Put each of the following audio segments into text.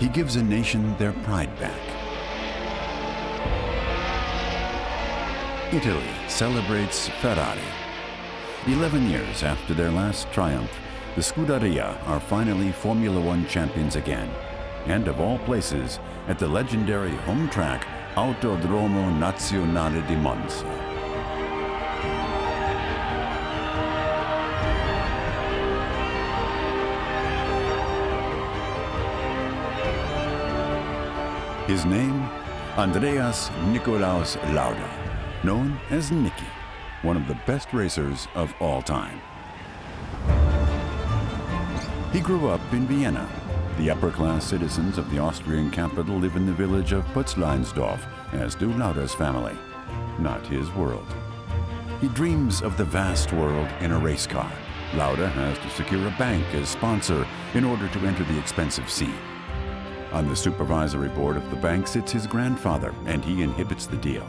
He gives a nation their pride back. Italy celebrates Ferrari. 11 years after their last triumph, the Scuderia are finally Formula One champions again, and of all places, at the legendary home track Autodromo Nazionale di Monza. His name? Andreas Nicolaus Lauda, known as Niki, one of the best racers of all time. He grew up in Vienna. The upper-class citizens of the Austrian capital live in the village of Putzleinsdorf, as do Lauda's family. Not his world. He dreams of the vast world in a race car. Lauda has to secure a bank as sponsor in order to enter the expensive scene. On the supervisory board of the bank sits his grandfather, and he inhibits the deal.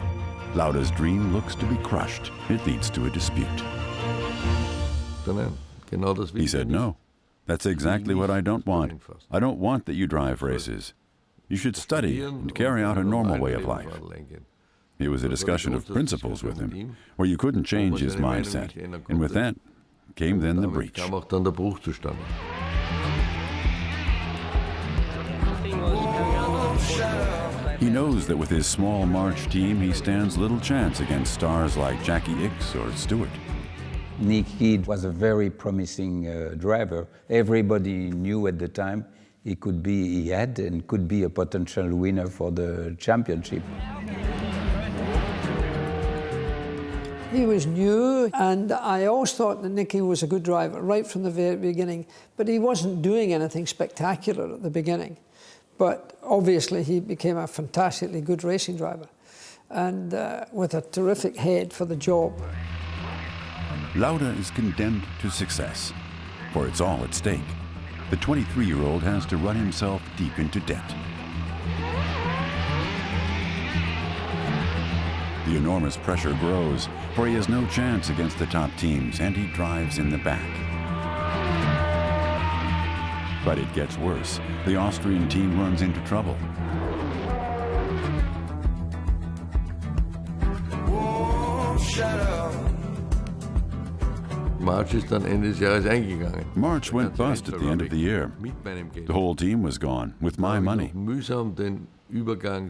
Lauda's dream looks to be crushed. It leads to a dispute. He said, "No, that's exactly what I don't want. I don't want that you drive races. You should study and carry out a normal way of life." It was a discussion of principles with him, where you couldn't change his mindset. And with that came then the breach. He knows that with his small March team, he stands little chance against stars like Jackie Ickx or Stewart. Niki was a very promising driver. Everybody knew at the time he had and could be a potential winner for the championship. He was new, and I always thought that Niki was a good driver right from the very beginning, but he wasn't doing anything spectacular at the beginning. But obviously he became a fantastically good racing driver, and with a terrific head for the job. Lauda is condemned to success, for it's all at stake. The 23-year-old has to run himself deep into debt. The enormous pressure grows, for he has no chance against the top teams, and he drives in the back. But it gets worse. The Austrian team runs into trouble. March went bust at the end of the year. The whole team was gone, with my money.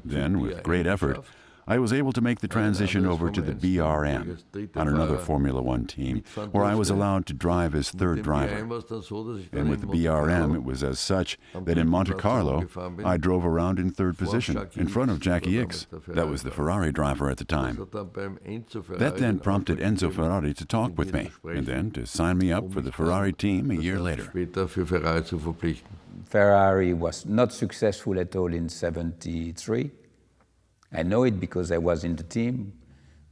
Then, with great effort, I was able to make the transition over to the BRM on another Formula One team, where I was allowed to drive as third driver. And with the BRM, it was as such that in Monte Carlo, I drove around in third position, in front of Jackie Ickx. That was the Ferrari driver at the time. That then prompted Enzo Ferrari to talk with me, and then to sign me up for the Ferrari team a year later. Ferrari was not successful at all in '73. I know it because I was in the team.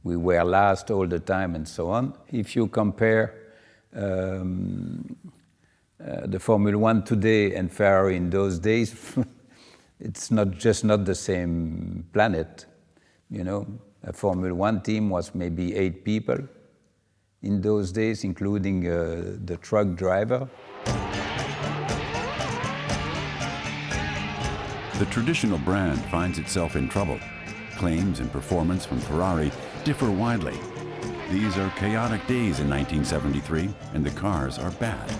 We were last all the time and so on. If you compare the Formula One today and Ferrari in those days, it's not the same planet. You know, a Formula One team was maybe 8 people in those days, including the truck driver. The traditional brand finds itself in trouble. Claims and performance from Ferrari differ widely. These are chaotic days in 1973, and the cars are bad.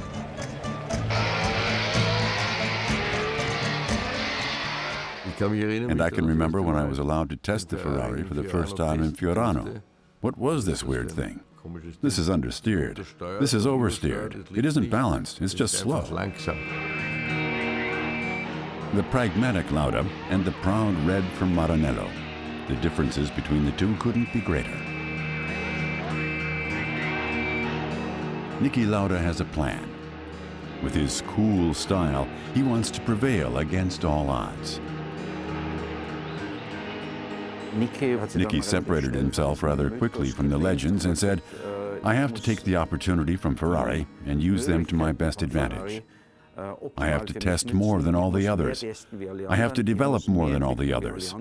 And I can remember when I was allowed to test the Ferrari for the first time in Fiorano. What was this weird thing? This is understeered. This is oversteered. It isn't balanced. It's just slow. The pragmatic Lauda and the proud red from Maranello. The differences between the two couldn't be greater. Niki Lauda has a plan. With his cool style, he wants to prevail against all odds. Niki separated himself rather quickly from the legends and said, "I have to take the opportunity from Ferrari and use them to my best advantage. I have to test more than all the others. I have to develop more than all the others.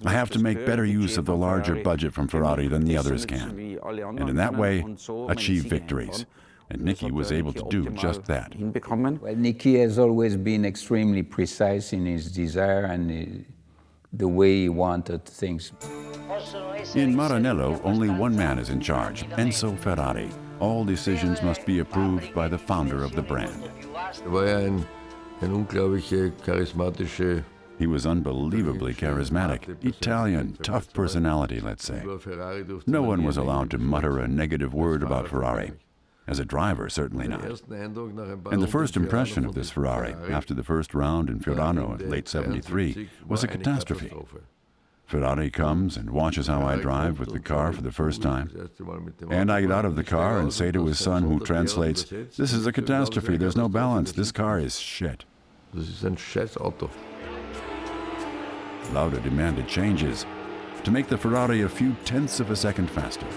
I have to make better use of the larger budget from Ferrari than the others can, and in that way, achieve victories. and Niki was able to do just that. Well, Niki has always been extremely precise in his desire and the way he wanted things. In Maranello, only one man is in charge, Enzo Ferrari. All decisions must be approved by the founder of the brand. He was unbelievably charismatic, Italian, tough personality, let's say. No one was allowed to mutter a negative word about Ferrari. As a driver, certainly not. And the first impression of this Ferrari, after the first round in Fiorano in late '73, was a catastrophe. Ferrari comes and watches how I drive with the car for the first time. And I get out of the car and say to his son, who translates, "This is a catastrophe, there's no balance, this car is shit." Lauda demanded changes to make the Ferrari a few tenths of a second faster.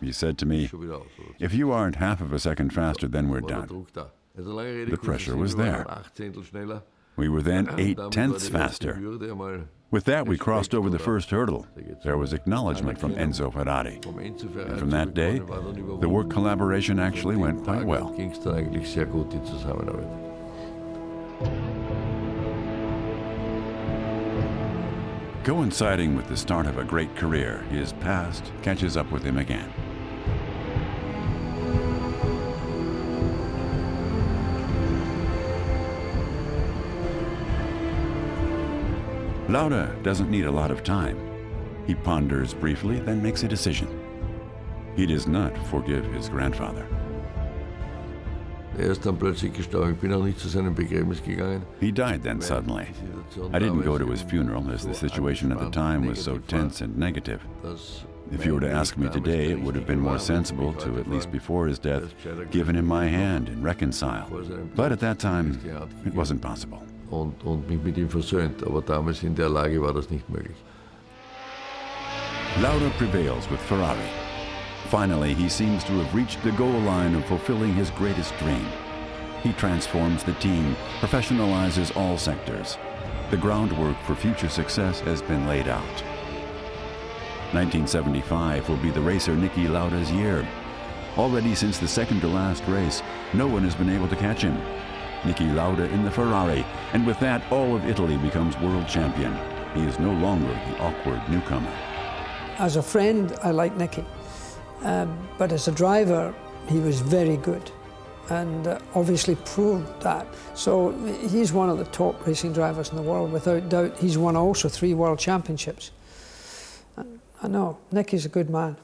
He said to me, "If you aren't half of a second faster, then we're done." The pressure was there. We were then 8/10ths faster. With that, we crossed over the first hurdle. There was acknowledgement from Enzo Ferrari. And from that day, the work collaboration actually went quite well. Coinciding with the start of a great career, his past catches up with him again. Lauda doesn't need a lot of time. He ponders briefly, then makes a decision. He does not forgive his grandfather. He died then suddenly. I didn't go to his funeral as the situation at the time was so tense and negative. If you were to ask me today, it would have been more sensible to, at least before his death, given him my hand and reconcile. But at that time, it wasn't possible. Und mich mit ihm versöhnt, aber damals in der Lage war das nicht möglich. Lauda prevails with Ferrari. Finally, he seems to have reached the goal line of fulfilling his greatest dream. He transforms the team, professionalizes all sectors. The groundwork for future success has been laid out. 1975 will be the racer Niki Lauda's year. Already since the second-to-last race, no one has been able to catch him. Niki Lauda in the Ferrari, and with that, all of Italy becomes world champion. He is no longer the awkward newcomer. As a friend, I like Niki, but as a driver, he was very good, and obviously proved that. So he's one of the top racing drivers in the world, without doubt. He's won also 3 world championships. I know, Niki's a good man.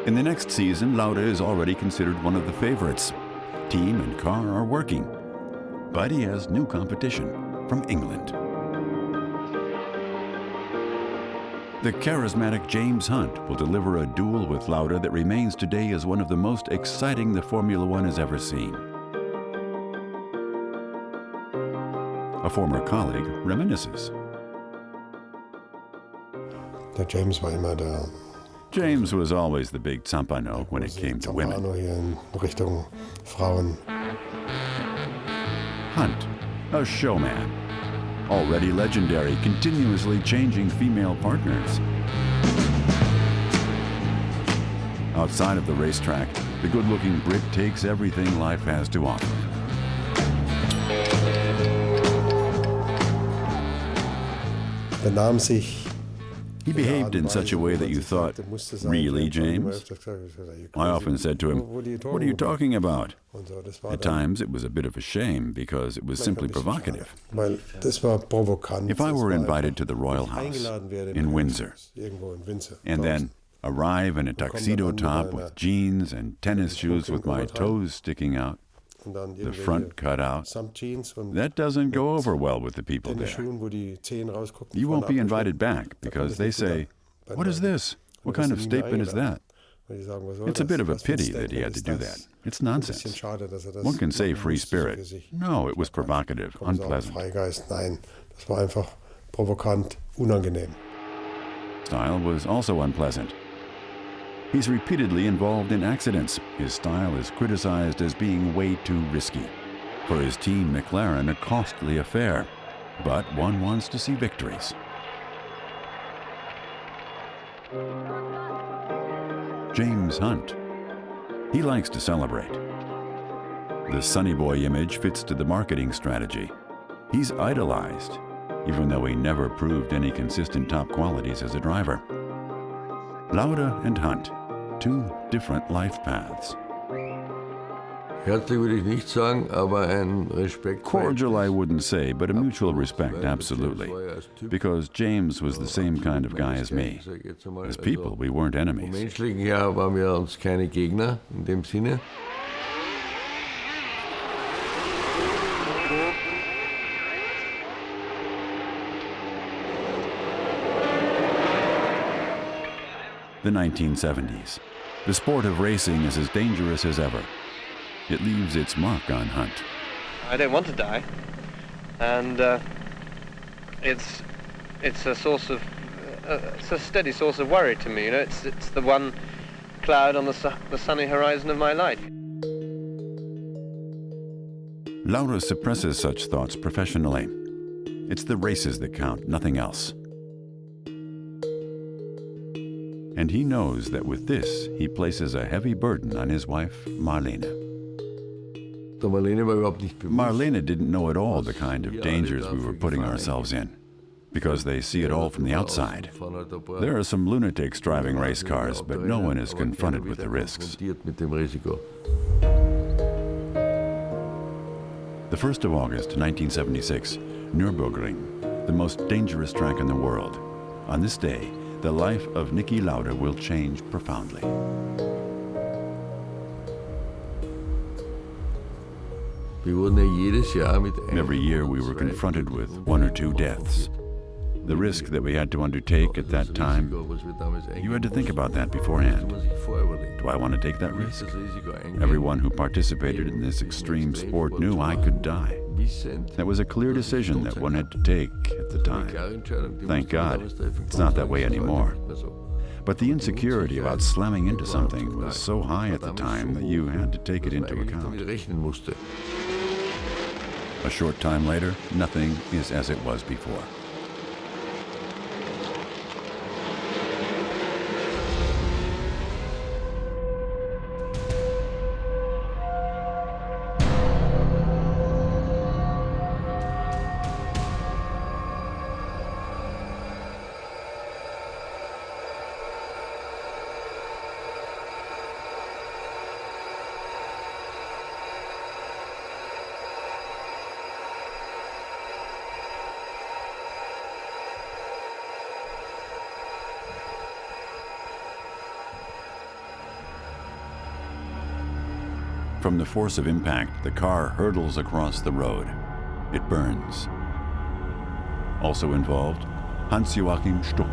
In the next season, Lauda is already considered one of the favorites. Team and car are working. But he has new competition from England. The charismatic James Hunt will deliver a duel with Lauda that remains today as one of the most exciting the Formula One has ever seen. A former colleague reminisces. James was always the big zampano when it came to women. Hunt, a showman, already legendary, continuously changing female partners. Outside of the racetrack, the good-looking Brit takes everything life has to offer. He behaved in such a way that you thought, "Really, James?" I often said to him, "What are you talking about?" At times it was a bit of a shame because it was simply provocative. If I were invited to the Royal House in Windsor and then arrive in a tuxedo top with jeans and tennis shoes with my toes sticking out, the front cut out, that doesn't go over well with the people there. You won't be invited back because they say, "What is this? What kind of statement is that?" It's a bit of a pity that he had to do that. It's nonsense. One can say free spirit. No, it was provocative, unpleasant. Style was also unpleasant. He's repeatedly involved in accidents. His style is criticized as being way too risky. For his team, McLaren, a costly affair. But one wants to see victories. James Hunt. He likes to celebrate. The sunny boy image fits to the marketing strategy. He's idolized, even though he never proved any consistent top qualities as a driver. Lauda and Hunt, two different life paths. Herzlich würde ich nicht sagen, aber ein Respekt. Cordial I wouldn't say, but a mutual respect, absolutely. Because James was the same kind of guy as me. As people, we weren't enemies. Menschlichen her waren wir uns keine Gegner in dem Sinne. The 1970s. The sport of racing is as dangerous as ever. It leaves its mark on Hunt. I don't want to die, and it's a source of it's a steady source of worry to me. You know, it's the one cloud on the sunny horizon of my life. Lauda suppresses such thoughts professionally. It's the races that count, nothing else. And he knows that with this, he places a heavy burden on his wife, Marlene. Marlene didn't know at all the kind of dangers we were putting ourselves in, because they see it all from the outside. There are some lunatics driving race cars, but no one is confronted with the risks. The 1st of August, 1976, Nurburgring, the most dangerous track in the world. On this day, the life of Niki Lauda will change profoundly. Every year we were confronted with 1 or 2 deaths. The risk that we had to undertake at that time, you had to think about that beforehand. Do I want to take that risk? Everyone who participated in this extreme sport knew I could die. That was a clear decision that one had to take at the time. Thank God, it's not that way anymore. But the insecurity about slamming into something was so high at the time that you had to take it into account. A short time later, nothing is as it was before. From the force of impact, the car hurtles across the road. It burns. Also involved, Hans-Joachim Stuck.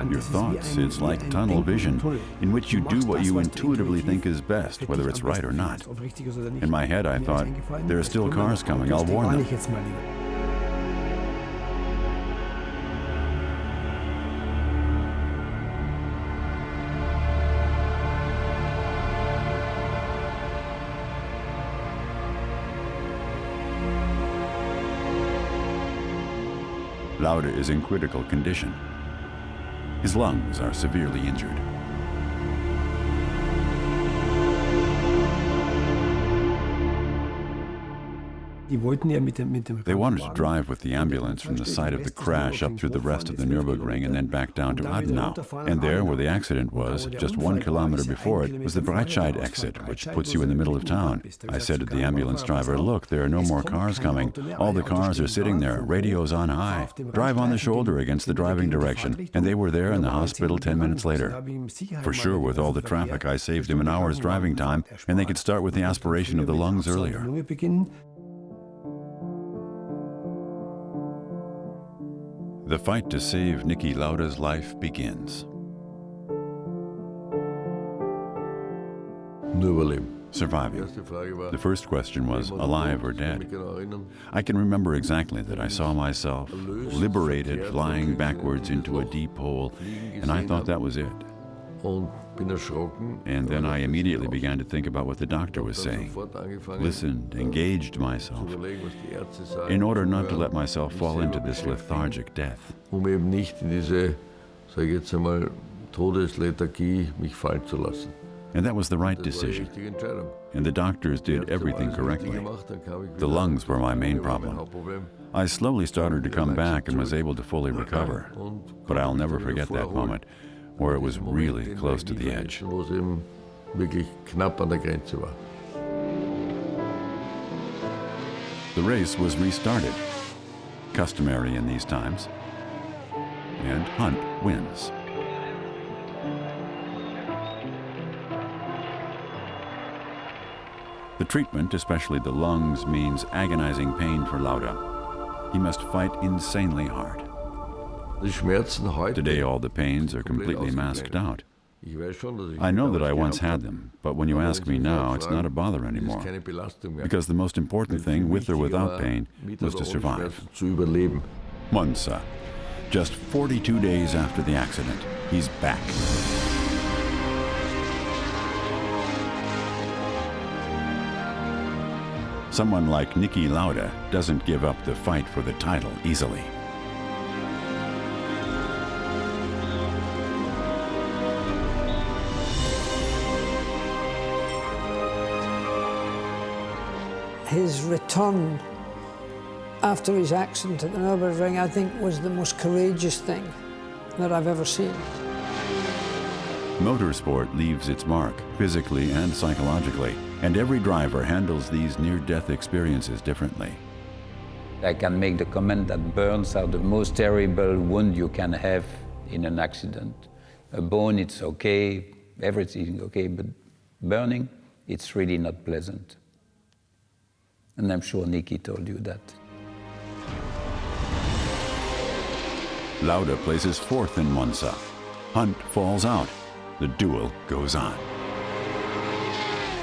Your thoughts, it's like tunnel vision, in which you do what you intuitively think is best, whether it's right or not. In my head, I thought, there are still cars coming, I'll warn them. Lauda is in critical condition. His lungs are severely injured. They wanted to drive with the ambulance from the site of the crash up through the rest of the Nurburgring and then back down to Adenau. And there, where the accident was, just 1 kilometer before it, was the Breitscheid exit, which puts you in the middle of town. I said to the ambulance driver, look, there are no more cars coming. All the cars are sitting there, radios on high. Drive on the shoulder against the driving direction. And they were there in the hospital 10 minutes later. For sure, with all the traffic, I saved him an hour's driving time, and they could start with the aspiration of the lungs earlier. The fight to save Niki Lauda's life begins. Surviving. The first question was, alive or dead? I can remember exactly that I saw myself liberated, flying backwards into a deep hole, and I thought that was it. And then I immediately began to think about what the doctor was saying. Listened, engaged myself, in order not to let myself fall into this lethargic death. Eben nicht in diese, sage ich jetzt einmal, Todeslethargie mich fallen zu lassen. And that was the right decision. And the doctors did everything correctly. The lungs were my main problem. I slowly started to come back and was able to fully recover. But I'll never forget that moment where it was really close to the edge. Wo es eben wirklich knapp an der Grenze war. The race was restarted, customary in these times, and Hunt wins. The treatment, especially the lungs, means agonizing pain for Lauda. He must fight insanely hard. Today all the pains are completely masked out. I know that I once had them, but when you ask me now, it's not a bother anymore. Because the most important thing, with or without pain, was to survive. Monza. Just 42 days after the accident, he's back. Someone like Niki Lauda doesn't give up the fight for the title easily. His return after his accident at the Nurburgring, I think, was the most courageous thing that I've ever seen. Motorsport leaves its mark, physically and psychologically, and every driver handles these near-death experiences differently. I can make the comment that burns are the most terrible wound you can have in an accident. A bone, it's okay, everything okay, but burning, it's really not pleasant. And I'm sure Niki told you that. Lauda places fourth in Monza. Hunt falls out. The duel goes on.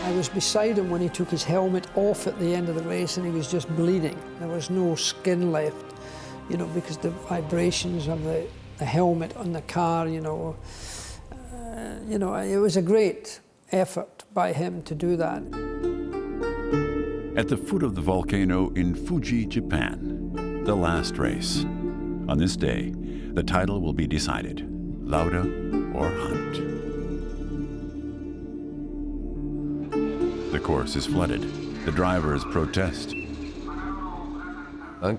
I was beside him when he took his helmet off at the end of the race and he was just bleeding. There was no skin left, you know, because the vibrations of the helmet on the car, it was a great effort by him to do that. At the foot of the volcano in Fuji, Japan, the last race. On this day, the title will be decided, Lauda or Hunt. The course is flooded. The drivers protest. Then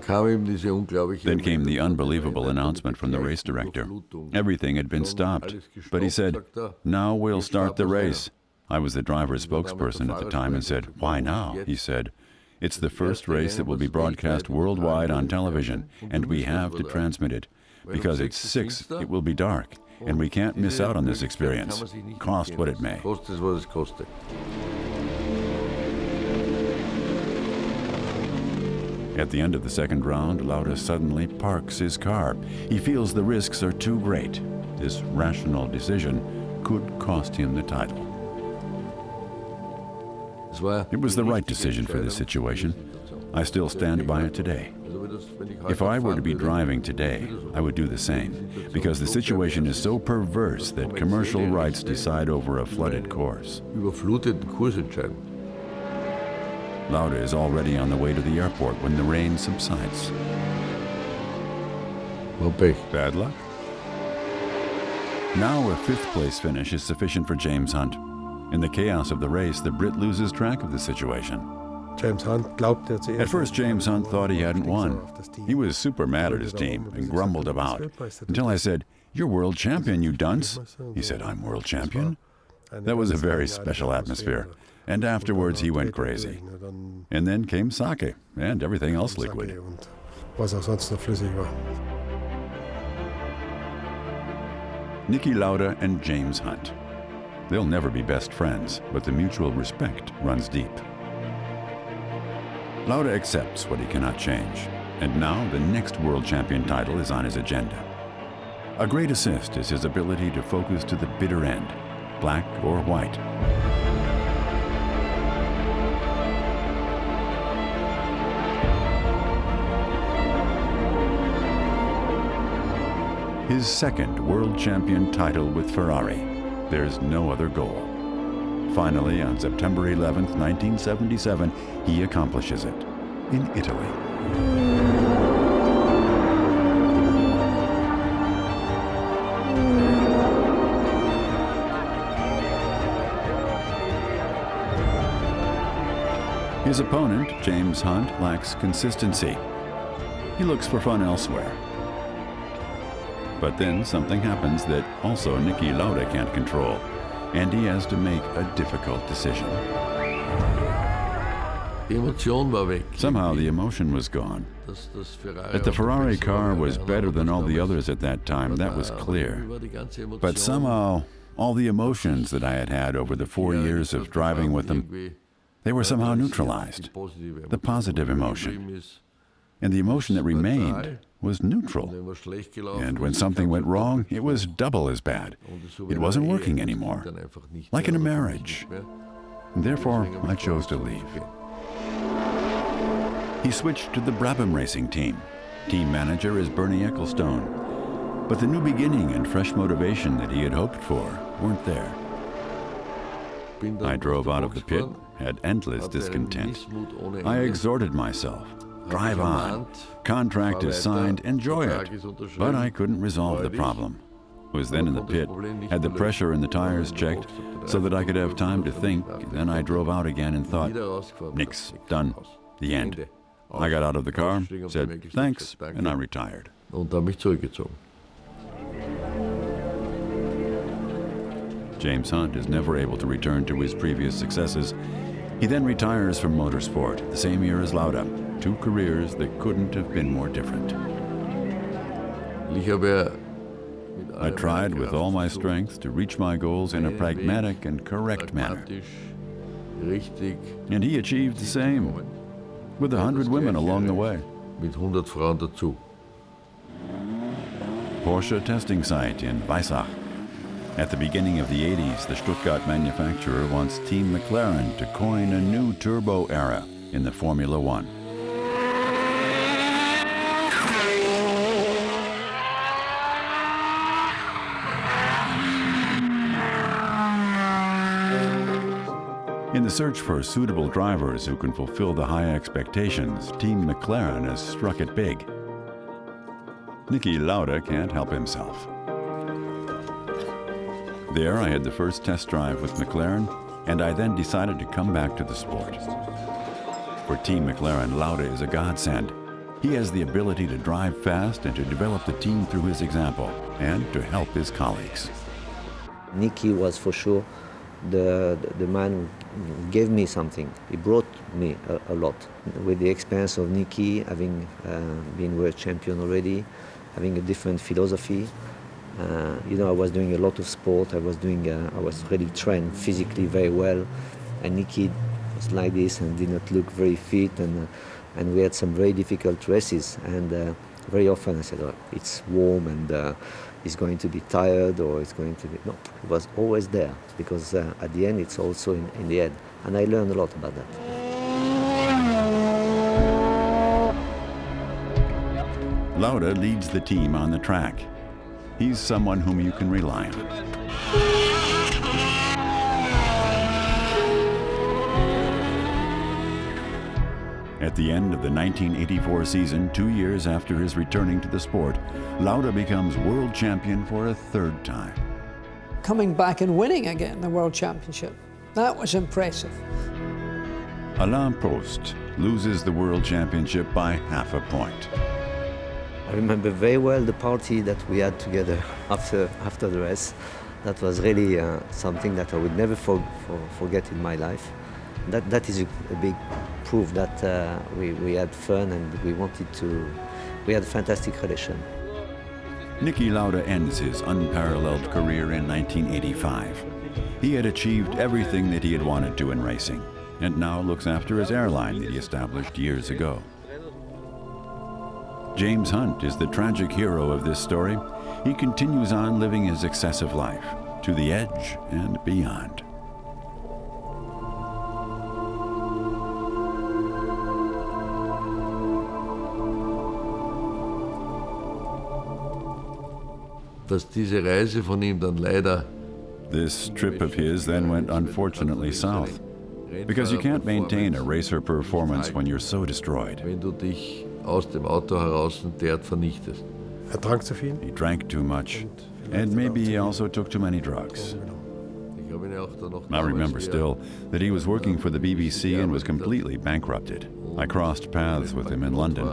came the unbelievable announcement from the race director. Everything had been stopped, but he said, "Now we'll start the race." I was the driver's spokesperson at the time and said, "Why now?" He said, "It's the first race that will be broadcast worldwide on television, and we have to transmit it. Because it's 6, it will be dark, and we can't miss out on this experience, cost what it may." At the end of the second round, Lauda suddenly parks his car. He feels the risks are too great. This rational decision could cost him the title. It was the right decision for this situation. I still stand by it today. If I were to be driving today, I would do the same, because the situation is so perverse that commercial rights decide over a flooded course. Lauda is already on the way to the airport when the rain subsides. Bad luck? Now a fifth-place finish is sufficient for James Hunt. In the chaos of the race, the Brit loses track of the situation. At first, James Hunt thought he hadn't won. He was super mad at his team and grumbled about, until I said, "You're world champion, you dunce." He said, "I'm world champion?" That was a very special atmosphere. And afterwards, he went crazy. And then came sake and everything else liquid. Niki Lauda and James Hunt. They'll never be best friends, but the mutual respect runs deep. Lauda accepts what he cannot change, and now the next world champion title is on his agenda. A great assist is his ability to focus to the bitter end, black or white. His second world champion title with Ferrari, There's no other goal. Finally, on September 11th, 1977, he accomplishes it in Italy. His opponent, James Hunt, lacks consistency. He looks for fun elsewhere. But then something happens that also Niki Lauda can't control, and he has to make a difficult decision. Somehow the emotion was gone. That the Ferrari car was better than all the others at that time, that was clear. But somehow, all the emotions that I had had over the 4 years of driving with them, they were somehow neutralized. The positive emotion. And the emotion that remained was neutral. And when something went wrong, it was double as bad. It wasn't working anymore. Like in a marriage. And therefore, I chose to leave. He switched to the Brabham Racing team. Team manager is Bernie Ecclestone. But the new beginning and fresh motivation that he had hoped for weren't there. I drove out of the pit, had endless discontent. I exhorted myself. Drive on. Contract is signed, enjoy it. But I couldn't resolve the problem. Was then in the pit, had the pressure in the tires checked so that I could have time to think. Then I drove out again and thought, nix, done, the end. I got out of the car, said thanks, and I retired. James Hunt is never able to return to his previous successes. He then retires from motorsport the same year as Lauda. 2 careers that couldn't have been more different. I tried with all my strength to reach my goals in a pragmatic and correct manner. And he achieved the same, with 100 women along the way. Porsche testing site in Weissach. At the beginning of the 80s, the Stuttgart manufacturer wants Team McLaren to coin a new turbo era in the Formula One. In the search for suitable drivers who can fulfill the high expectations, Team McLaren has struck it big. Niki Lauda can't help himself. There I had the first test drive with McLaren, and I then decided to come back to the sport. For Team McLaren, Lauda is a godsend. He has the ability to drive fast and to develop the team through his example, and to help his colleagues. Niki was for sure the man who gave me something. He brought me a lot. With the experience of Niki, having been world champion already, having a different philosophy. I was doing a lot of sport. I was really trained physically very well, and Niki was like this and did not look very fit, and we had some very difficult races. And very often I said, oh, it's warm and he's going to be tired, or it's going to be... No, he was always there, because at the end it's also in the head, and I learned a lot about that. Lauda leads the team on the track. He's someone whom you can rely on. At the end of the 1984 season, 2 years after his returning to the sport, Lauda becomes world champion for a 3rd time. Coming back and winning again the World Championship, that was impressive. Alain Prost loses the World Championship by half a point. I remember very well the party that we had together after the race. That was really something that I would never forget in my life. That is a big proof that we had fun, and we had a fantastic relation. Niki Lauda ends his unparalleled career in 1985. He had achieved everything that he had wanted to in racing, and now looks after his airline that he established years ago. James Hunt is the tragic hero of this story. He continues on living his excessive life, to the edge and beyond. Dass diese Reise von ihm dann leider This trip of his then went unfortunately south, because you can't maintain a racer performance when you're so destroyed. Wenn du dich aus dem Auto heraus enteert vernichtest. Trank zu viel. He drank too much, and maybe he also took too many drugs. I remember still that he was working for the BBC and was completely bankrupted. I crossed paths with him in London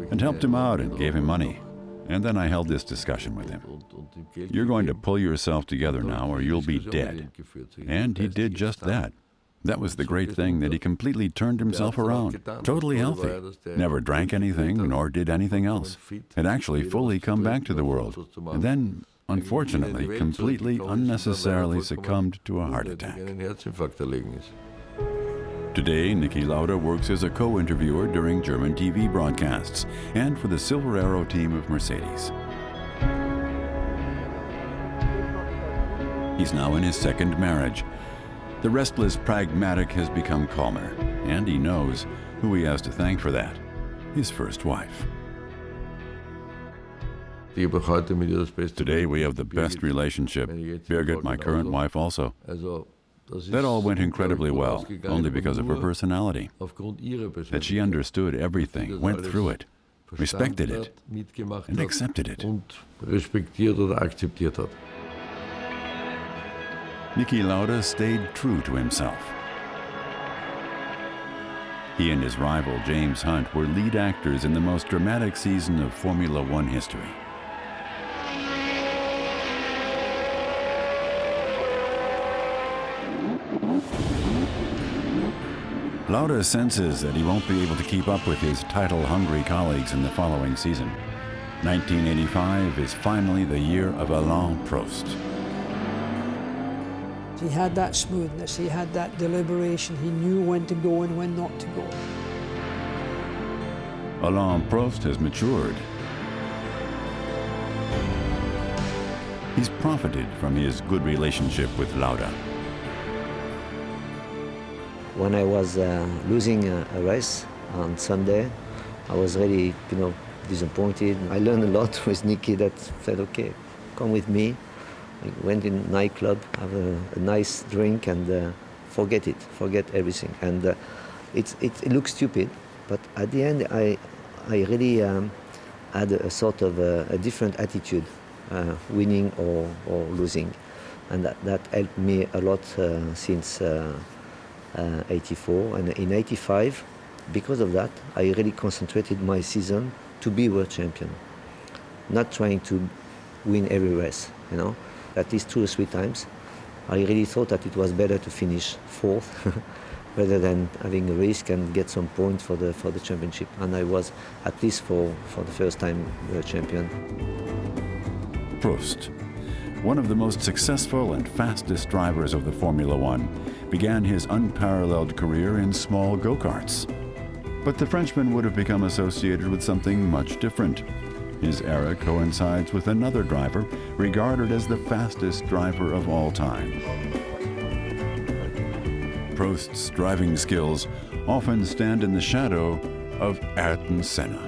and helped him out and gave him money. And then I held this discussion with him. You're going to pull yourself together now or you'll be dead. And he did just that. That was the great thing, that he completely turned himself around, totally healthy, never drank anything nor did anything else, had actually fully come back to the world, and then, unfortunately, completely unnecessarily succumbed to a heart attack. Today, Niki Lauda works as a co-interviewer during German TV broadcasts and for the Silver Arrow team of Mercedes. He's now in his second marriage. The restless pragmatic has become calmer, and he knows who he has to thank for that: his first wife. Today we have the best relationship. Birgit, my current wife, also. That all went incredibly well, only because of her personality. That she understood everything, went through it, respected it, and accepted it. Niki Lauda stayed true to himself. He and his rival James Hunt were lead actors in the most dramatic season of Formula One history. Lauda senses that he won't be able to keep up with his title-hungry colleagues in the following season. 1985 is finally the year of Alain Prost. He had that smoothness, he had that deliberation, he knew when to go and when not to go. Alain Prost has matured. He's profited from his good relationship with Lauda. When I was losing a race on Sunday, I was really, disappointed. I learned a lot with Niki that said, okay, come with me. I went in a nightclub, have a nice drink, and forget everything. And it looks stupid, but at the end, I really had a sort of a different attitude, winning or losing, and that helped me a lot since '84. And in '85, because of that, I really concentrated my season to be world champion, not trying to win every race, At least 2 or 3 times, I really thought that it was better to finish 4th rather than having a risk and get some points for the championship. And I was, at least for the first time, world champion. Prost, one of the most successful and fastest drivers of the Formula One, began his unparalleled career in small go-karts. But the Frenchman would have become associated with something much different. His era coincides with another driver regarded as the fastest driver of all time. Prost's driving skills often stand in the shadow of Ayrton Senna.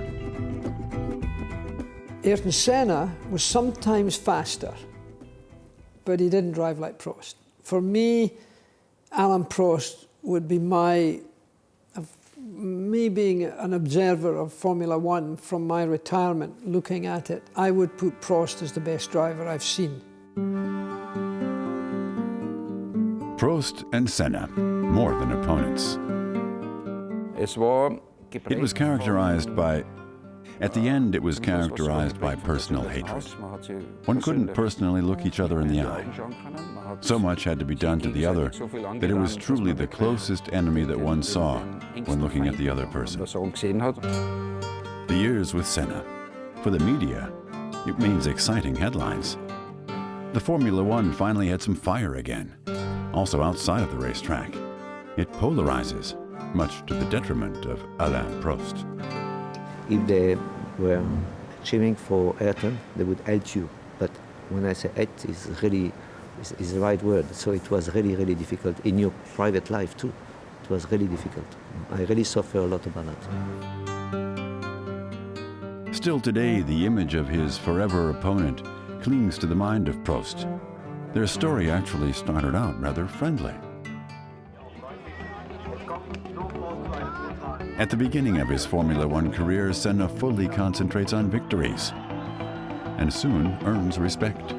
Ayrton Senna was sometimes faster, but he didn't drive like Prost. For me, Alain Prost would be me being an observer of Formula One from my retirement, looking at it, I would put Prost as the best driver I've seen. Prost and Senna, more than opponents. It was characterized by, at the end, it was characterized by personal hatred. One couldn't personally look each other in the eye. So much had to be done to the other that it was truly the closest enemy that one saw when looking at the other person. The years with Senna. For the media, it means exciting headlines. The Formula One finally had some fire again, also outside of the racetrack. It polarizes, much to the detriment of Alain Prost. If they were cheering for Ayrton, they would hate you. But when I say hate, is the right word. So it was really, really difficult. In your private life too, it was really difficult. I really suffer a lot about that. Still today, the image of his forever opponent clings to the mind of Prost. Their story actually started out rather friendly. At the beginning of his Formula One career, Senna fully concentrates on victories and soon earns respect.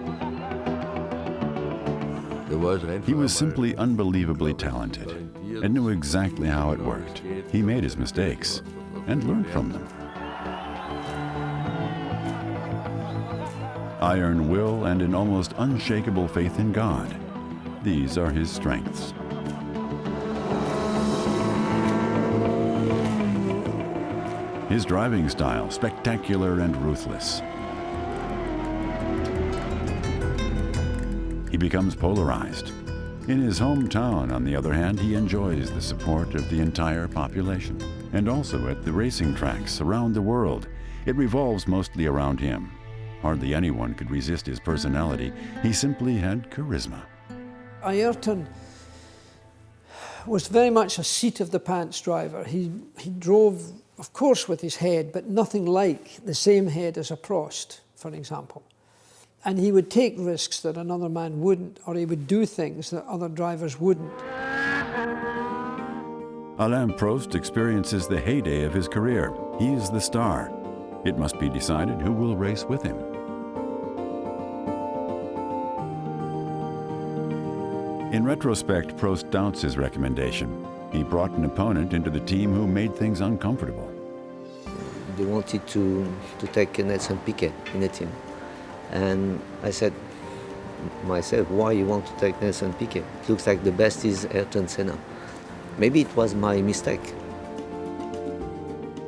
He was simply unbelievably talented and knew exactly how it worked. He made his mistakes and learned from them. Iron will and an almost unshakable faith in God. These are his strengths. His driving style, spectacular and ruthless. He becomes polarized. In his hometown, on the other hand, he enjoys the support of the entire population. And also at the racing tracks around the world, it revolves mostly around him. Hardly anyone could resist his personality. He simply had charisma. Ayrton was very much a seat-of-the-pants driver. He drove, of course, with his head, but nothing like the same head as a Prost, for example. And he would take risks that another man wouldn't, or he would do things that other drivers wouldn't. Alain Prost experiences the heyday of his career. He is the star. It must be decided who will race with him. In retrospect, Prost doubts his recommendation. He brought an opponent into the team who made things uncomfortable. They wanted to take Nelson Piquet in the team. And I said myself, why you want to take Nelson Piquet? It looks like the best is Ayrton Senna. Maybe it was my mistake.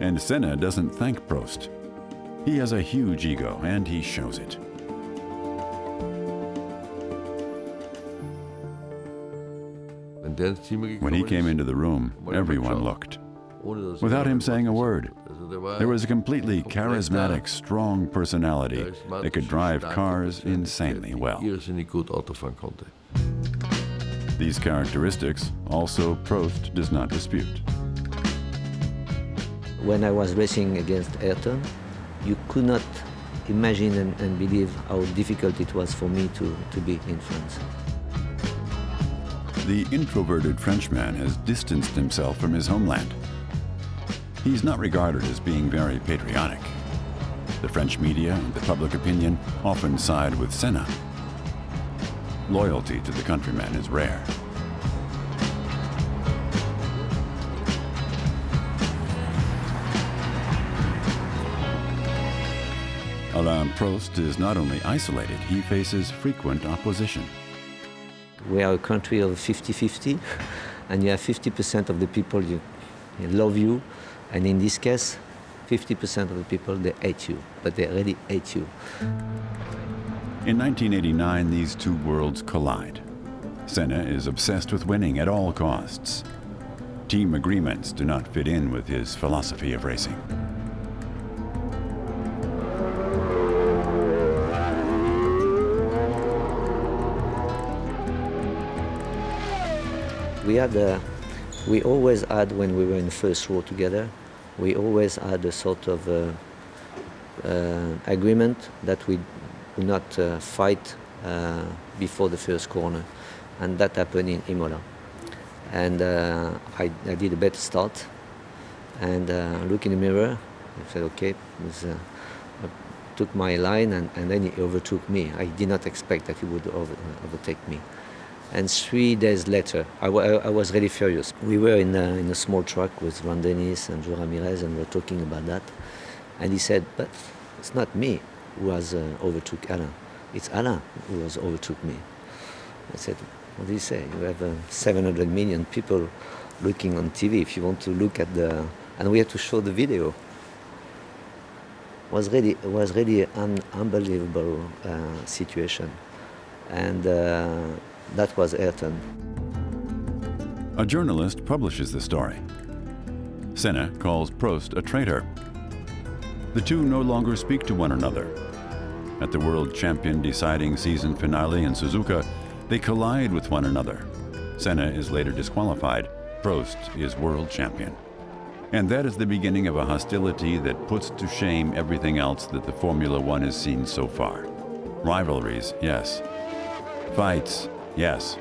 And Senna doesn't thank Prost. He has a huge ego, and he shows it. When he came into the room, everyone looked. Without him saying a word, there was a completely charismatic, strong personality that could drive cars insanely well. These characteristics also Prost does not dispute. When I was racing against Ayrton, you could not imagine and believe how difficult it was for me to be in France. The introverted Frenchman has distanced himself from his homeland. He's not regarded as being very patriotic. The French media and the public opinion often side with Senna. Loyalty to the countryman is rare. Alain Prost is not only isolated, he faces frequent opposition. We are a country of 50-50, and you have 50% of the people you love you, and in this case, 50% of the people, they hate you, but they really hate you. In 1989, these two worlds collide. Senna is obsessed with winning at all costs. Team agreements do not fit in with his philosophy of racing. We always had, when we were in the first row together, we always had a sort of agreement that we would not fight before the first corner, and that happened in Imola. And I did a better start, and look in the mirror, I said, okay, I took my line, and then he overtook me. I did not expect that he would overtake me. And 3 days later, I was really furious. We were in a small truck with Ron Dennis and Joe Ramirez, and we were talking about that. And he said, but it's not me who has overtook Alain. It's Alain who has overtook me. I said, what did he say? You have 700 million people looking on TV. If you want to look at and we had to show the video. It was really an unbelievable situation. And that was Ayrton. A journalist publishes the story. Senna calls Prost a traitor. The two no longer speak to one another. At the World Champion deciding season finale in Suzuka, they collide with one another. Senna is later disqualified. Prost is world champion. And that is the beginning of a hostility that puts to shame everything else that the Formula One has seen so far. Rivalries, yes, Fights, yes.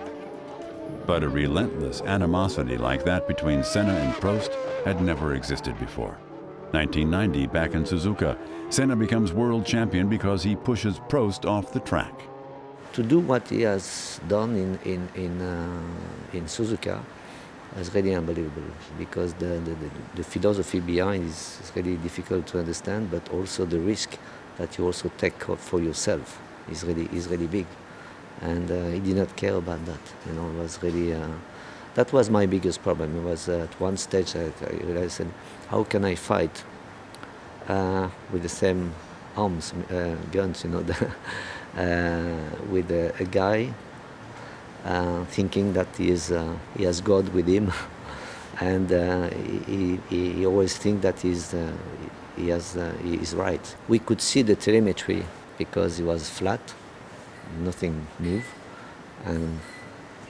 But a relentless animosity like that between Senna and Prost had never existed before. 1990, back in Suzuka, Senna becomes world champion because he pushes Prost off the track. To do what he has done in Suzuka is really unbelievable, because the philosophy behind is really difficult to understand, but also the risk that you also take for yourself is really big. And he did not care about that. It was really, that was my biggest problem. It was at one stage I realized, how can I fight with the same arms, guns, with a guy thinking that he has God with him, and he always thinks that he is right. We could see the telemetry because it was flat, nothing moved, and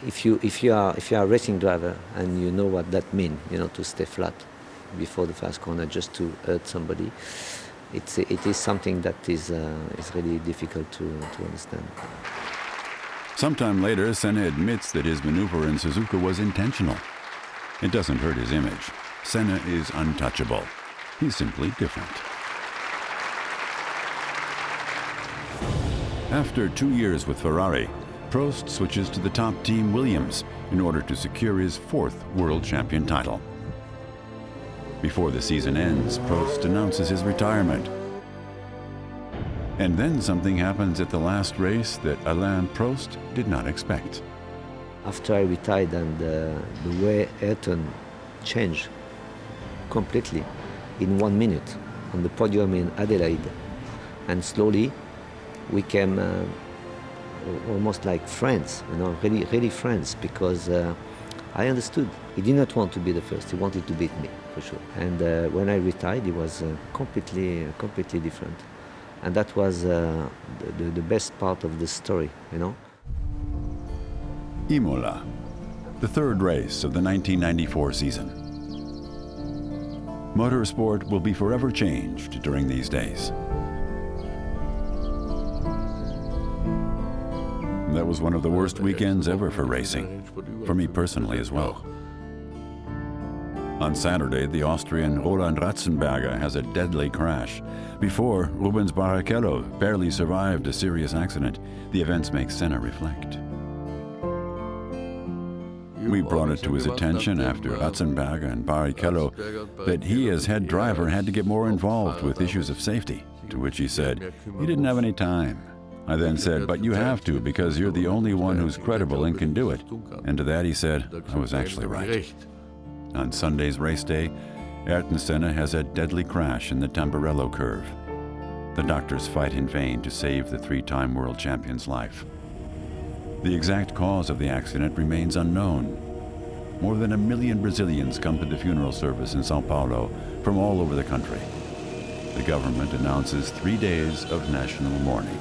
if you are a racing driver and you know what that means, to stay flat before the fast corner just to hurt somebody, it is something that is really difficult to understand. Sometime later, Senna admits that his maneuver in Suzuka was intentional. It doesn't hurt his image. Senna is untouchable. He's simply different. After 2 years with Ferrari, Prost switches to the top team Williams in order to secure his 4th world champion title. Before the season ends, Prost announces his retirement. And then something happens at the last race that Alain Prost did not expect. After I retired, and the way Ayrton changed completely in 1 minute on the podium in Adelaide, and slowly we came almost like friends, really friends, because I understood. He did not want to be the first, he wanted to beat me, for sure. And when I retired, it was completely different. And that was the best part of the story, Imola, the 3rd race of the 1994 season. Motorsport will be forever changed during these days. That was one of the worst weekends ever for racing, for me personally as well. On Saturday, the Austrian Roland Ratzenberger has a deadly crash. Before, Rubens Barrichello barely survived a serious accident. The events make Senna reflect. We brought it to his attention after Ratzenberger and Barrichello that he as head driver had to get more involved with issues of safety, to which he said he didn't have any time. I then said, but you have to, because you're the only one who's credible and can do it. And to that he said, I was actually right. On Sunday's race day, Ayrton Senna has a deadly crash in the Tamburello curve. The doctors fight in vain to save the 3-time world champion's life. The exact cause of the accident remains unknown. More than 1 million Brazilians come to the funeral service in Sao Paulo from all over the country. The government announces 3 days of national mourning.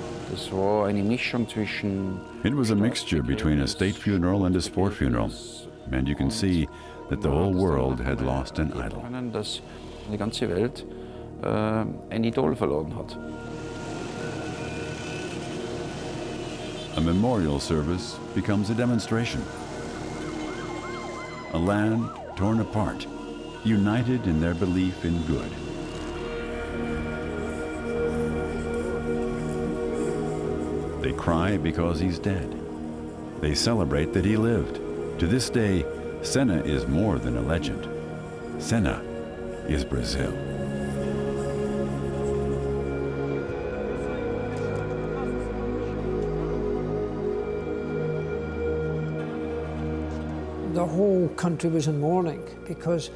It was a mixture between a state funeral and a sport funeral, and you can see that the whole world had lost an idol. A memorial service becomes a demonstration. A land torn apart, united in their belief in good. They cry because he's dead. They celebrate that he lived. To this day, Senna is more than a legend. Senna is Brazil. The whole country was in mourning because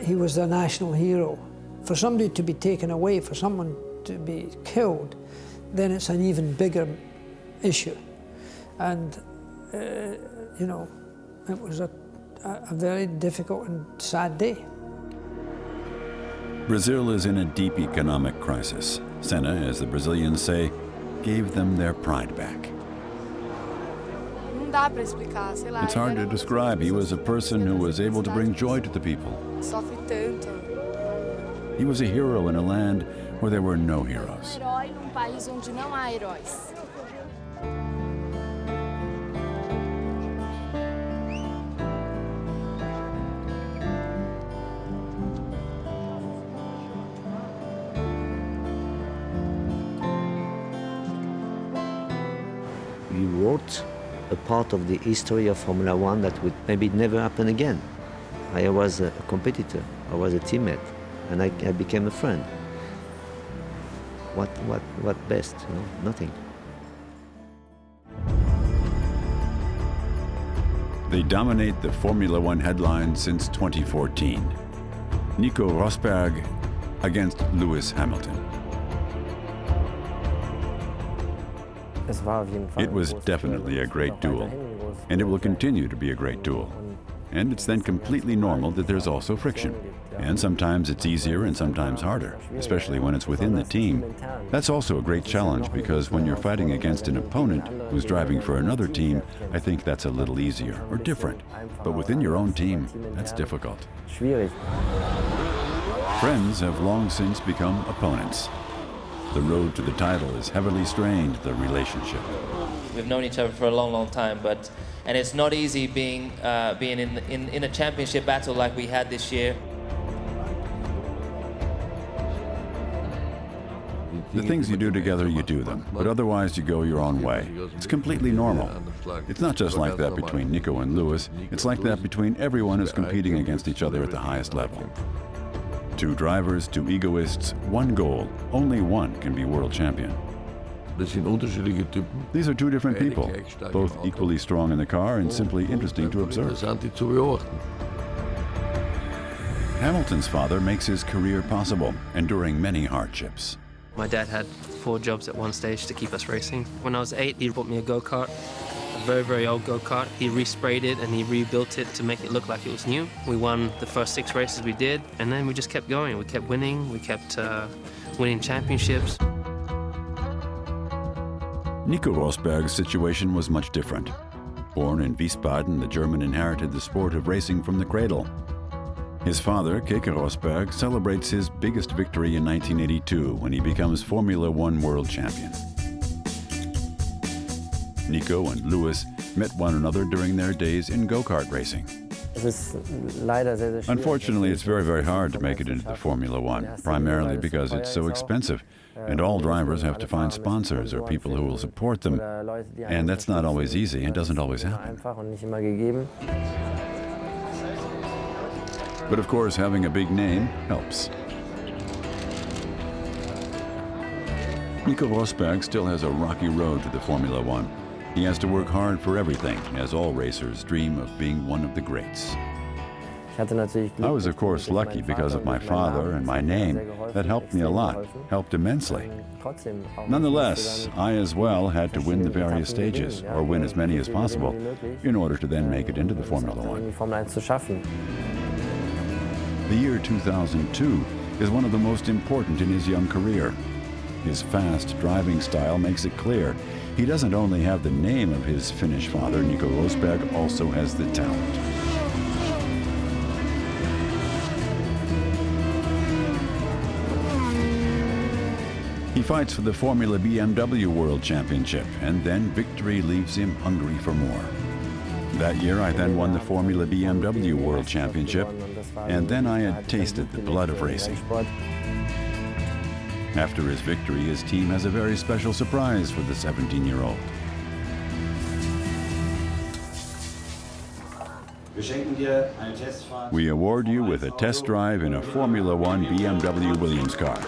he was the national hero. For somebody to be taken away, for someone to be killed, then it's an even bigger issue. And, it was a very difficult and sad day. Brazil is in a deep economic crisis. Senna, as the Brazilians say, gave them their pride back. It's hard to describe. He was a person who was able to bring joy to the people. He was a hero in a land where there were no heroes. he wrote a part of the history of Formula One that would maybe never happen again. I was a competitor, I was a teammate, and I became a friend. What best, you know? Nothing. They dominate the Formula One headlines since 2014. Nico Rosberg against Lewis Hamilton. It was definitely a great duel, and it will continue to be a great duel. And it's then completely normal that there's also friction. And sometimes it's easier and sometimes harder, especially when it's within the team. That's also a great challenge because when you're fighting against an opponent who's driving for another team, I think that's a little easier or different. But within your own team, that's difficult. Friends have long since become opponents. The road to the title has heavily strained the relationship. We've known each other for a long, long time, and it's not easy being in a championship battle like we had this year. The things you do together, you do them, but otherwise you go your own way. It's completely normal. It's not just like that between Nico and Lewis, it's like that between everyone who's competing against each other at the highest level. Two drivers, two egoists, one goal. Only one can be world champion. These are two different people, both equally strong in the car and simply interesting to observe. Hamilton's father makes his career possible, enduring many hardships. My dad had 4 jobs at one stage to keep us racing. When I was 8, he bought me a go-kart, a very, very old go-kart. He resprayed it and he rebuilt it to make it look like it was new. We won the first 6 races we did, and then we just kept going. We kept winning, we kept winning championships. Nico Rosberg's situation was much different. Born in Wiesbaden, the German inherited the sport of racing from the cradle. His father, Keke Rosberg, celebrates his biggest victory in 1982 when he becomes Formula One world champion. Nico and Lewis met one another during their days in go-kart racing. Unfortunately, it's very, very hard to make it into the Formula One, primarily because it's so expensive, and all drivers have to find sponsors or people who will support them, and that's not always easy and doesn't always happen. But of course, having a big name helps. Nico Rosberg still has a rocky road to the Formula One. He has to work hard for everything, as all racers dream of being one of the greats. I was, of course, lucky because of my father and my name. That helped me a lot, helped immensely. Nonetheless, I as well had to win the various stages, or win as many as possible, in order to then make it into the Formula One. The year 2002 is one of the most important in his young career. His fast driving style makes it clear he doesn't only have the name of his Finnish father, Nico Rosberg, also has the talent. He fights for the Formula BMW World Championship, and then victory leaves him hungry for more. That year, I then won the Formula BMW World Championship, and then I had tasted the blood of racing. After his victory, his team has a very special surprise for the 17-year-old. We award you with a test drive in a Formula One BMW Williams car.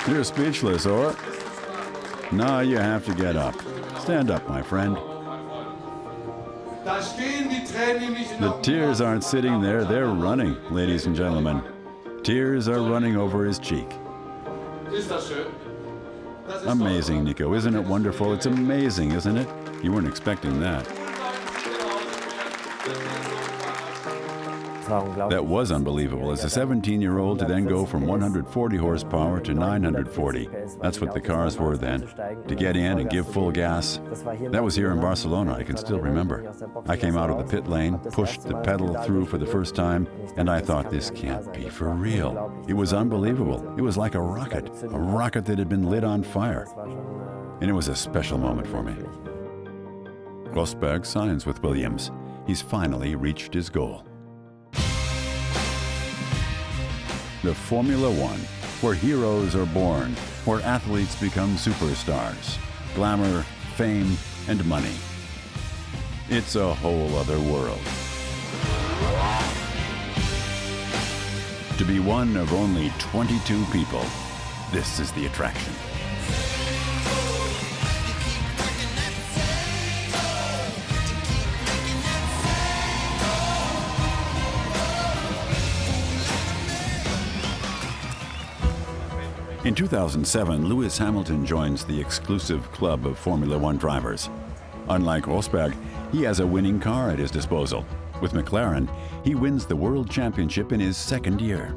You're speechless, or? Now you have to get up. Stand up, my friend. The tears aren't sitting there, they're running, ladies and gentlemen. Tears are running over his cheek. Amazing, Nico. Isn't it wonderful? It's amazing, isn't it? You weren't expecting that. That was unbelievable. As a 17-year-old to then go from 140 horsepower to 940. That's what the cars were then. To get in and give full gas. That was here in Barcelona, I can still remember. I came out of the pit lane, pushed the pedal through for the first time, and I thought, this can't be for real. It was unbelievable. It was like a rocket that had been lit on fire. And it was a special moment for me. Rosberg signs with Williams. He's finally reached his goal. The Formula One, where heroes are born, where athletes become superstars. Glamour, fame, and money. It's a whole other world. To be one of only 22 people, this is the attraction. In 2007, Lewis Hamilton joins the exclusive club of Formula One drivers. Unlike Rosberg, he has a winning car at his disposal. With McLaren, he wins the World Championship in his second year.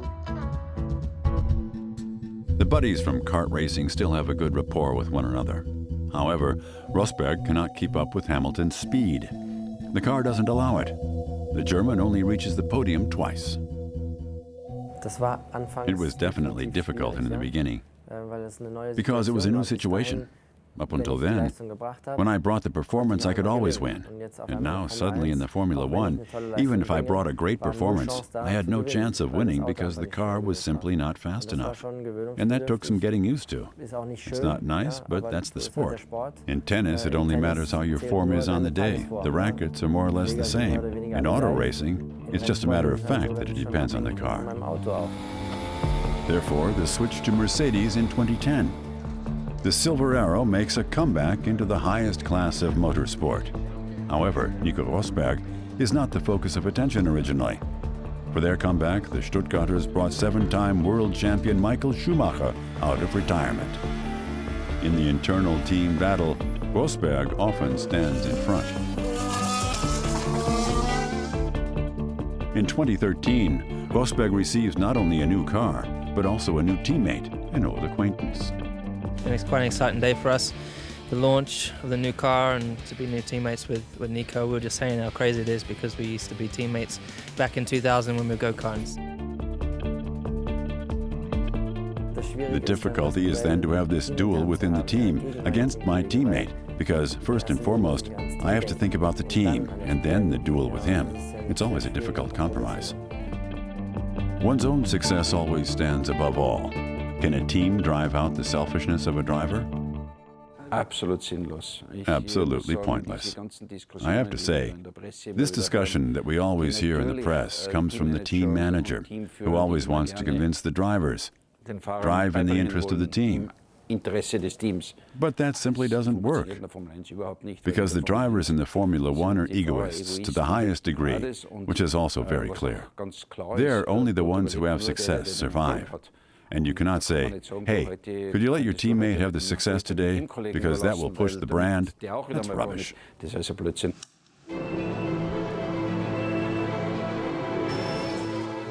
The buddies from kart racing still have a good rapport with one another. However, Rosberg cannot keep up with Hamilton's speed. The car doesn't allow it. The German only reaches the podium twice. It was definitely difficult in the beginning because it was a new situation. Up until then, when I brought the performance, I could always win. And now, suddenly in the Formula One, even if I brought a great performance, I had no chance of winning because the car was simply not fast enough. And that took some getting used to. It's not nice, but that's the sport. In tennis, it only matters how your form is on the day. The rackets are more or less the same. In auto racing, it's just a matter of fact that it depends on the car. Therefore, the switch to Mercedes in 2010. The Silver Arrow makes a comeback into the highest class of motorsport. However, Nico Rosberg is not the focus of attention originally. For their comeback, the Stuttgarters brought 7-time world champion Michael Schumacher out of retirement. In the internal team battle, Rosberg often stands in front. In 2013, Rosberg receives not only a new car, but also a new teammate, an old acquaintance. And it's quite an exciting day for us. The launch of the new car and to be new teammates with Nico. We were just saying how crazy it is because we used to be teammates back in 2000 when we were go-karts. The difficulty is then to have this duel within the team against my teammate because first and foremost, I have to think about the team and then the duel with him. It's always a difficult compromise. One's own success always stands above all. Can a team drive out the selfishness of a driver? Absolutely pointless. I have to say, this discussion that we always hear in the press comes from the team manager, who always wants to convince the drivers, drive in the interest of the team. But that simply doesn't work, because the drivers in the Formula One are egoists to the highest degree, which is also very clear. They're only the ones who have success survive. And you cannot say, hey, could you let your teammate have the success today because that will push the brand? That's rubbish.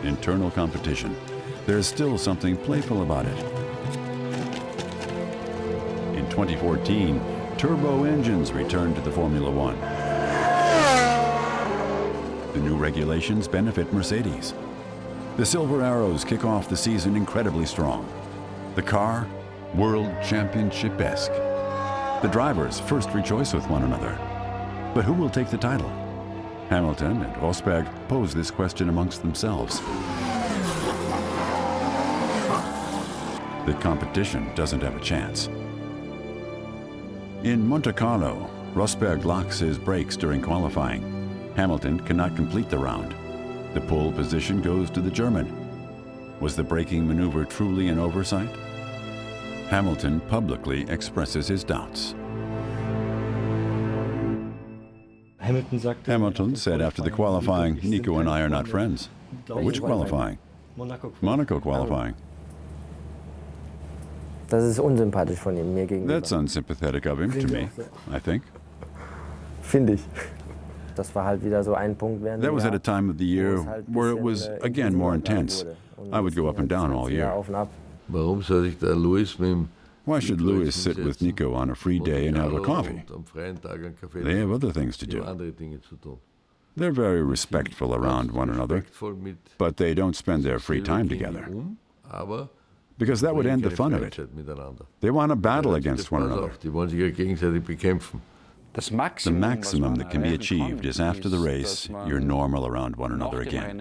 Internal competition. There's still something playful about it. In 2014, turbo engines returned to the Formula One. The new regulations benefit Mercedes. The Silver Arrows kick off the season incredibly strong. The car, World Championship-esque. The drivers first rejoice with one another. But who will take the title? Hamilton and Rosberg pose this question amongst themselves. The competition doesn't have a chance. In Monte Carlo, Rosberg locks his brakes during qualifying. Hamilton cannot complete the round. The pole position goes to the German. Was the braking maneuver truly an oversight? Hamilton publicly expresses his doubts. Hamilton said after the qualifying, Nico and I are not friends. Which qualifying? Monaco qualifying. That's That's unsympathetic of him to me, I think. That was at a time of the year where it was, again, more intense. I would go up and down all year. Why should Lewis sit with Nico on a free day and have a coffee? They have other things to do. They're very respectful around one another, but they don't spend their free time together. Because that would end the fun of it. They want to battle against one another. The maximum that can be achieved is after the race, you're normal around one another again.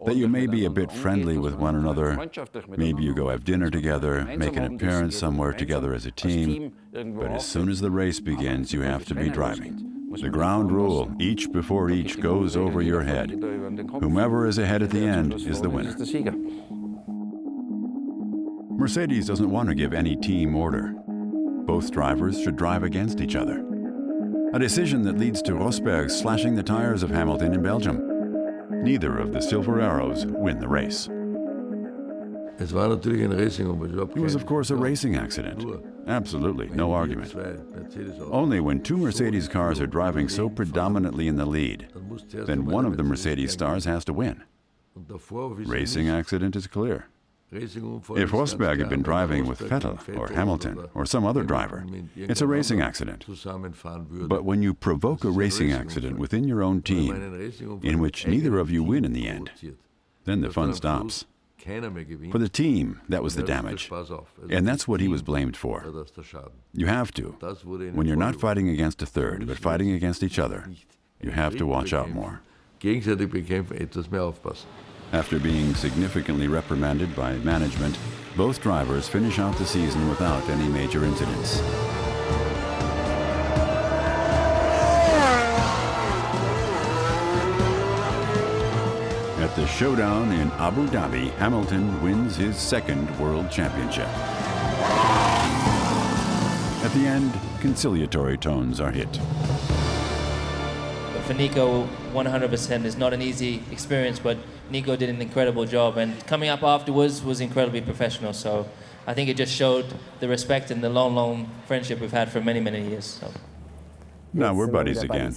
That you may be a bit friendly with one another, maybe you go have dinner together, make an appearance somewhere together as a team, but as soon as the race begins, you have to be driving. The ground rule, each before each, goes over your head. Whomever is ahead at the end is the winner. Mercedes doesn't want to give any team order. Both drivers should drive against each other. A decision that leads to Rosberg slashing the tires of Hamilton in Belgium. Neither of the Silver Arrows win the race. Es war natürlich ein Racing, aber überhaupt It was, of course, a racing accident. Absolutely, no argument. Only when two Mercedes cars are driving so predominantly in the lead, then one of the Mercedes stars has to win. Racing accident is clear. If Rosberg had been driving with Vettel or Hamilton or some other driver, it's a racing accident. But when you provoke a racing accident within your own team, in which neither of you win in the end, then the fun stops. For the team, that was the damage. And that's what he was blamed for. You have to. When you're not fighting against a third, but fighting against each other, you have to watch out more. After being significantly reprimanded by management, both drivers finish out the season without any major incidents. At the showdown in Abu Dhabi, Hamilton wins his second World Championship. At the end, conciliatory tones are hit. For Nico, 100% is not an easy experience, but Nico did an incredible job, and coming up afterwards was incredibly professional. So I think it just showed the respect and the long friendship we've had for many, many years. So. Now we're buddies again.